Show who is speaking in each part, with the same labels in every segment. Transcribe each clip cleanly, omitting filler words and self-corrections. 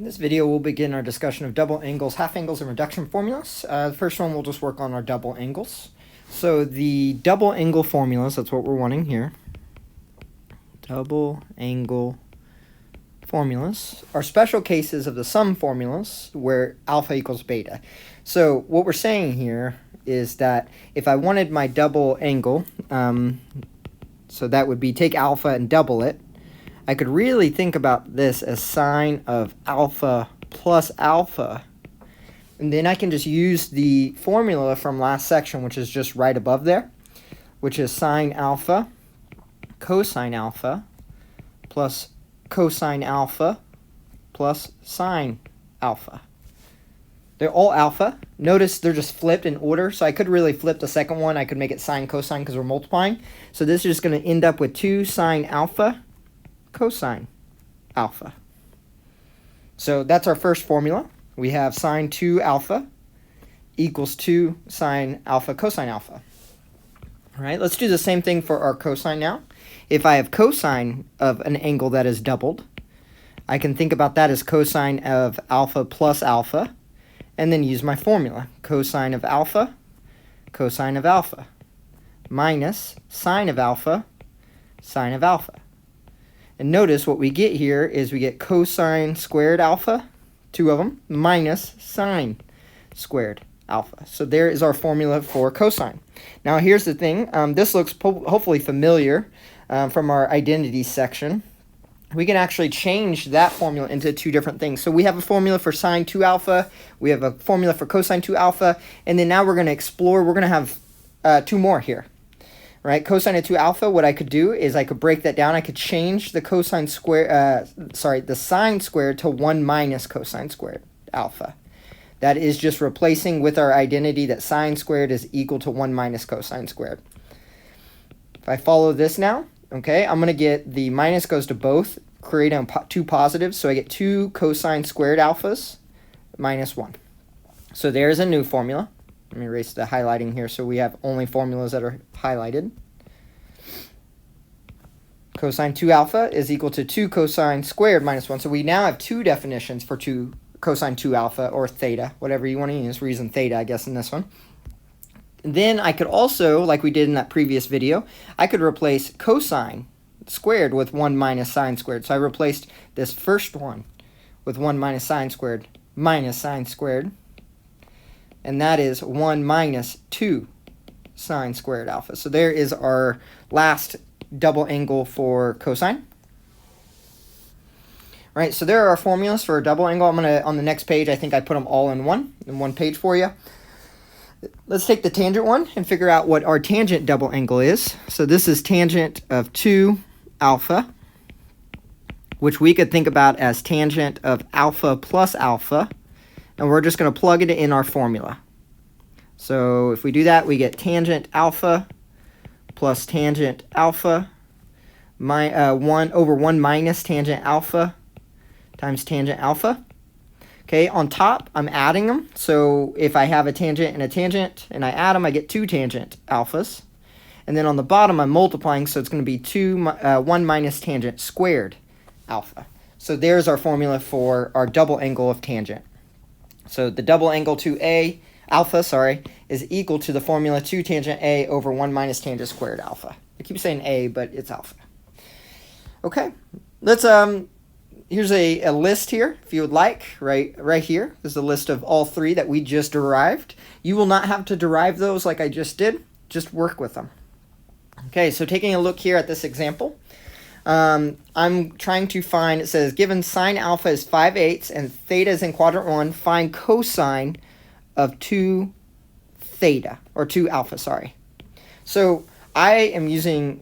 Speaker 1: In this video, we'll begin our discussion of double angles, half angles, and reduction formulas. The first one, we'll just work on our double angles. So the double angle formulas, that's what we're wanting here. Double angle formulas are special cases of the sum formulas where alpha equals beta. So what we're saying here is that if I wanted my double angle, so that would be take alpha and double it, I could really think about this as sine of alpha plus alpha. And then I can just use the formula from last section, which is just right above there, which is sine alpha, cosine alpha, plus cosine alpha, plus sine alpha. They're all alpha. Notice they're just flipped in order, so I could really flip the second one. I could make it sine cosine because we're multiplying. So this is just going to end up with 2 sine alpha cosine alpha. So that's our first formula. We have sine 2 alpha equals 2 sine alpha cosine alpha. All right, let's do the same thing for our cosine now. If I have cosine of an angle that is doubled, I can think about that as cosine of alpha plus alpha, and then use my formula. Cosine of alpha, minus sine of alpha, sine of alpha. And notice what we get here is we get cosine squared alpha, 2 of them, minus sine squared alpha. So there is our formula for cosine. Now here's the thing. This looks hopefully familiar from our identities section. We can actually change that formula into 2 different things. So we have a formula for sine 2 alpha. We have a formula for cosine 2 alpha. And then now we're going to explore. We're going to have 2 more here. Right, cosine of 2 alpha, what I could do is I could break that down. I could change the cosine square, the sine squared to 1 minus cosine squared alpha. That is just replacing with our identity that sine squared is equal to 1 minus cosine squared. If I follow this now, okay, I'm going to get the minus goes to both, creating 2 positives. So I get 2 cosine squared alphas minus 1. So there's a new formula. Let me erase the highlighting here so we have only formulas that are highlighted. Cosine 2 alpha is equal to 2 cosine squared minus 1. So we now have 2 definitions for cosine 2 alpha, or theta, whatever you want to use. We're using theta, I guess, in this one. Then I could also, like we did in that previous video, I could replace cosine squared with 1 minus sine squared. So I replaced this first one with 1 minus sine squared minus sine squared. And that is 1 minus 2 sine squared alpha. So there is our last double angle for cosine. All right, so there are our formulas for a double angle. I'm going to, on the next page, I think I put them all in one page for you. Let's take the tangent one and figure out what our tangent double angle is. So this is tangent of 2 alpha, which we could think about as tangent of alpha plus alpha. And we're just going to plug it in our formula. So if we do that, we get tangent alpha plus tangent alpha, 1 over 1 minus tangent alpha times tangent alpha. Okay, on top, I'm adding them. So if I have a tangent and I add them, I get 2 tangent alphas. And then on the bottom, I'm multiplying, so it's going to be 1 minus tangent squared alpha. So there's our formula for our double angle of tangent. So the double angle alpha, is equal to the formula 2 tangent A over 1 minus tangent squared alpha. I keep saying A, but it's alpha. Okay, let's here's a list here, if you would like, right here. This is a list of all 3 that we just derived. You will not have to derive those like I just did. Just work with them. Okay, so taking a look here at this example. I'm trying to find, it says, given sine alpha is 5/8 and theta is in quadrant 1, find cosine of 2 theta, or 2 alpha, So I am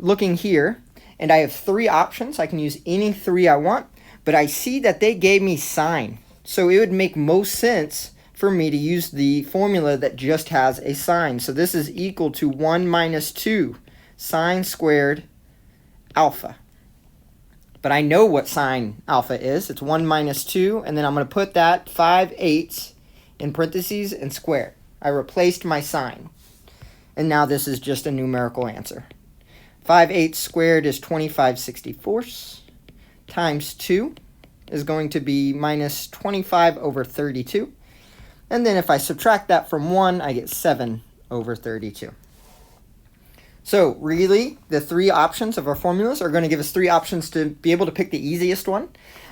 Speaker 1: looking here, and I have 3 options. I can use any 3 I want, but I see that they gave me sine. So it would make most sense for me to use the formula that just has a sine. So this is equal to 1 minus 2 sine squared alpha. But I know what sine alpha is. It's 1 minus 2, and then I'm going to put that 5/8 in parentheses and square. I replaced my sine. And now this is just a numerical answer. 5/8 squared is 25/64 times 2 is going to be minus 25 over 32. And then if I subtract that from 1, I get 7 over 32. So really, the three options of our formulas are going to give us three options to be able to pick the easiest one.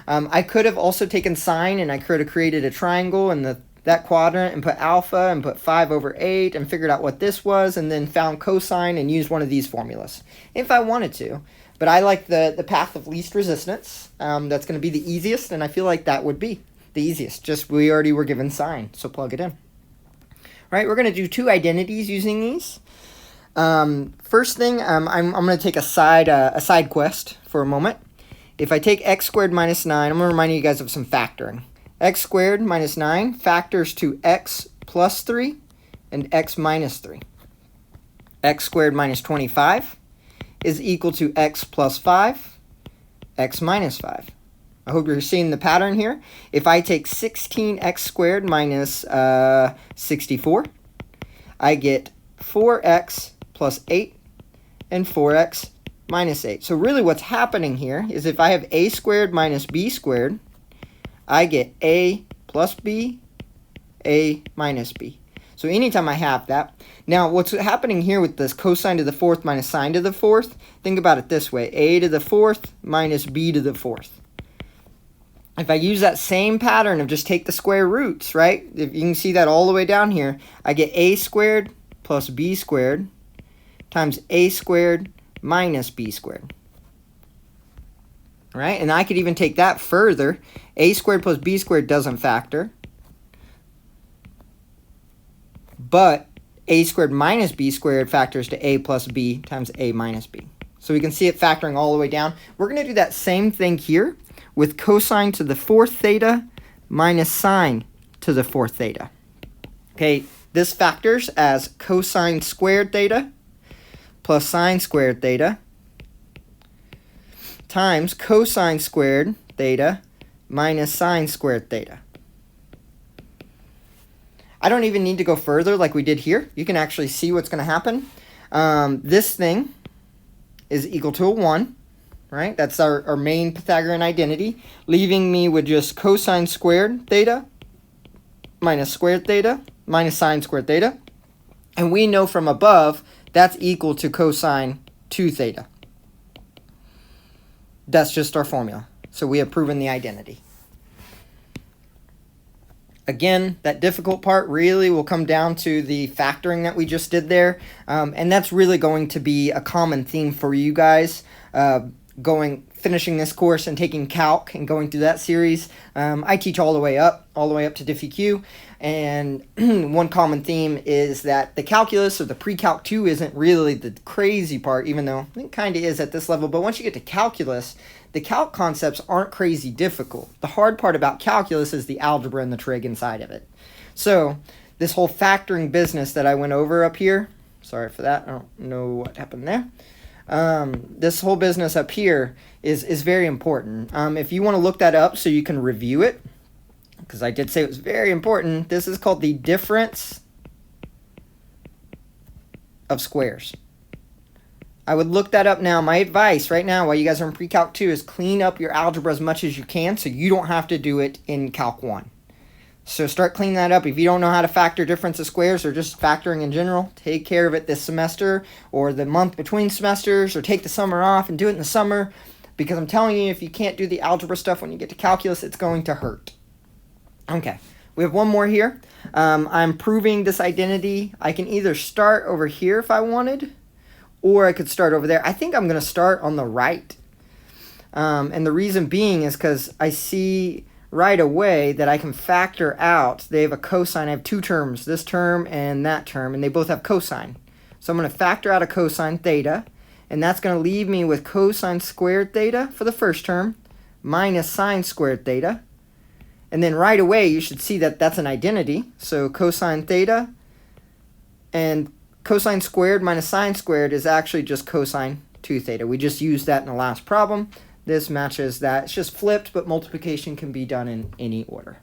Speaker 1: I could have also taken sine, and I could have created a triangle in that quadrant and put alpha and put 5 over 8 and figured out what this was, and then found cosine and used one of these formulas if I wanted to. But I like the path of least resistance. That's going to be the easiest, and I feel like that would be the easiest. Just we already were given sine, so plug it in. All right, we're going to do two identities using these. First thing, I'm going to take a side quest for a moment. If I take x squared minus 9, I'm going to remind you guys of some factoring. X squared minus 9 factors to x plus 3 and x minus 3. X squared minus 25 is equal to x plus 5, x minus 5. I hope you're seeing the pattern here. If I take 16x squared minus 64, I get 4x plus 8 and 4x minus 8. So really what's happening here is if I have a squared minus b squared, I get a plus b, a minus b. So anytime I have that. Now what's happening here with this cosine to the fourth minus sine to the fourth, think about it this way. A to the fourth minus b to the fourth. If I use that same pattern of just take the square roots, right? If you can see that all the way down here, I get a squared plus b squared times a squared minus b squared. Right? And I could even take that further. A squared plus b squared doesn't factor. But a squared minus b squared factors to a plus b times a minus b. So we can see it factoring all the way down. We're going to do that same thing here with cosine to the fourth theta minus sine to the fourth theta. Okay, this factors as cosine squared theta plus sine squared theta times cosine squared theta minus sine squared theta. I don't even need to go further like we did here. You can actually see what's going to happen. This thing is equal to a 1, right? That's our main Pythagorean identity, leaving me with just cosine squared theta minus squared theta minus sine squared theta. And we know from above that's equal to cosine 2 theta. That's just our formula. So we have proven the identity. Again, that difficult part really will come down to the factoring that we just did there. And that's really going to be a common theme for you guys finishing this course and taking calc and going through that series. I teach all the way up to DiffyQ. And one common theme is that the calculus or the pre-calc 2 isn't really the crazy part, even though it kind of is at this level. But once you get to calculus, the calc concepts aren't crazy difficult. The hard part about calculus is the algebra and the trig inside of it. So this whole factoring business that I went over up here, sorry for that, I don't know what happened there. This whole business up here is very important. If you want to look that up so you can review it, because I did say it was very important, this is called the difference of squares. I would look that up now. My advice right now while you guys are in pre-calc 2 is clean up your algebra as much as you can so you don't have to do it in calc 1. So start cleaning that up. If you don't know how to factor difference of squares or just factoring in general, take care of it this semester or the month between semesters, or take the summer off and do it in the summer, because I'm telling you, if you can't do the algebra stuff when you get to calculus, it's going to hurt. Okay, we have one more here. I'm proving this identity. I can either start over here if I wanted, or I could start over there. I think I'm going to start on the right. And the reason being is because I see right away that I can factor out. They have a cosine. I have two terms, this term and that term, and they both have cosine. So I'm going to factor out a cosine theta, and that's going to leave me with cosine squared theta for the first term minus sine squared theta. And then right away, you should see that that's an identity. So cosine theta and cosine squared minus sine squared is actually just cosine 2 theta. We just used that in the last problem. This matches that. It's just flipped, but multiplication can be done in any order.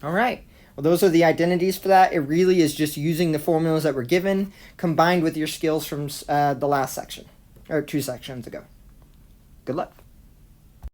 Speaker 1: All right. Well, those are the identities for that. It really is just using the formulas that were given combined with your skills from the last section, or 2 sections ago. Good luck.